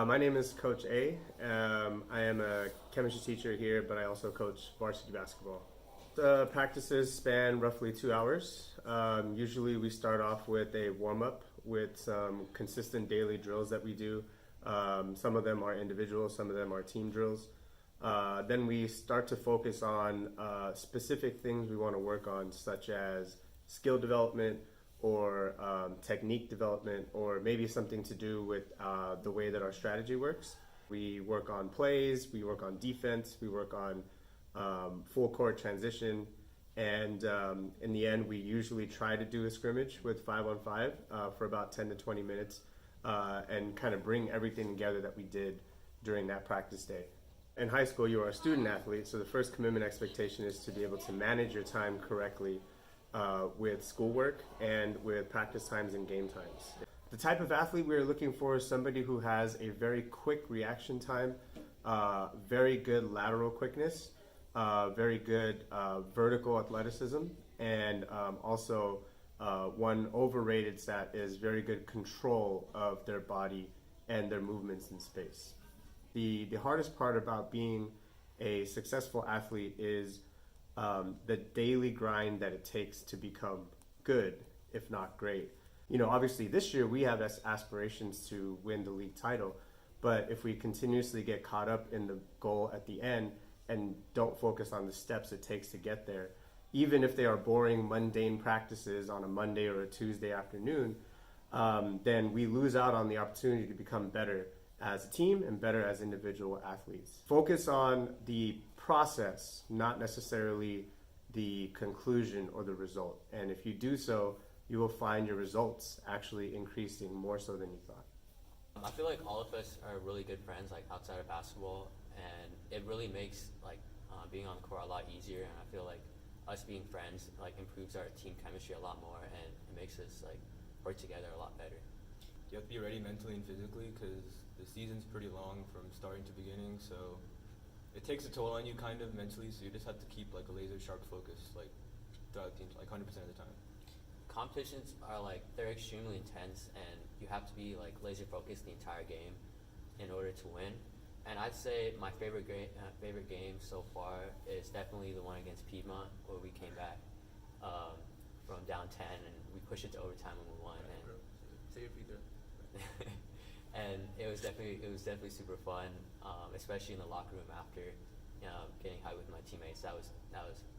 My name is Coach A. I am a chemistry teacher here, but I also coach varsity basketball. The practices span roughly 2 hours. Usually we start off with a warm-up with some consistent daily drills that we do. Some of them are individual, some of them are team drills. Then we start to focus on specific things we want to work on, such as skill development or technique development, or maybe something to do with the way that our strategy works. We work on plays, we work on defense, we work on full court transition, and in the end we usually try to do a scrimmage with 5-on-5 for about 10 to 20 minutes and kind of bring everything together that we did during that practice day. In high school you are a student athlete, so the first commitment expectation is to be able to manage your time correctly with schoolwork and with practice times and game times. The type of athlete we're looking for is somebody who has a very quick reaction time, very good lateral quickness, very good vertical athleticism, and also one overrated stat is very good control of their body and their movements in space. The hardest part about being a successful athlete is the daily grind that it takes to become good, if not great. You know, obviously this year we have aspirations to win the league title, but if we continuously get caught up in the goal at the end and don't focus on the steps it takes to get there, even if they are boring, mundane practices on a Monday or a Tuesday afternoon, then we lose out on the opportunity to become better as a team and better as individual athletes. Focus on the process, not necessarily the conclusion or the result. And if you do so, you will find your results actually increasing more so than you thought. I feel like all of us are really good friends, like outside of basketball, and it really makes being on the court a lot easier. And I feel like us being friends improves our team chemistry a lot more, and it makes us work together a lot better. You have to be ready mentally and physically because the season's pretty long from starting to beginning, so it takes a toll on you kind of mentally, so you just have to keep a laser sharp focus throughout the 100% of the time. Competitions are they're extremely intense, and you have to be laser focused the entire game in order to win. And I'd say my favorite game so far is definitely the one against Piedmont, where we came back from down 10 and we pushed it to overtime and we won. Right, bro. Say your free throw. And it was definitely super fun, especially in the locker room after getting high with my teammates. That was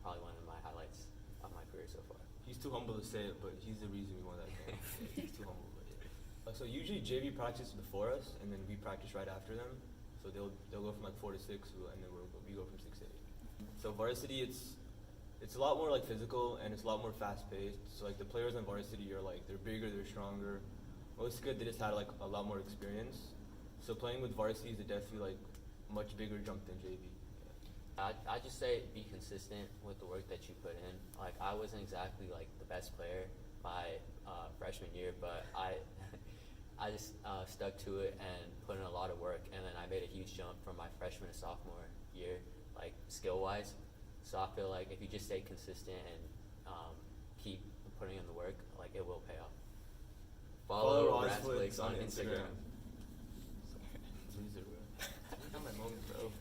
probably one of my highlights of my career so far. He's too humble to say it, but he's the reason we won that game. He's too humble, but yeah. So usually JV practices before us, and then we practice right after them. So they'll go from 4 to 6, and then we go from 6 to 8. So varsity, it's a lot more physical, and it's a lot more fast paced. So the players on varsity are they're bigger, they're stronger. Most good, they just had a lot more experience. So playing with varsity is definitely much bigger jump than JV. I just say be consistent with the work that you put in. I wasn't exactly the best player my freshman year, but I just stuck to it and put in a lot of work, and then I made a huge jump from my freshman to sophomore year, skill wise. So I feel if you just stay consistent and keep putting in the work, it will pay off. Follow Rasplex on Instagram. Loser, bro. Not my moment, bro.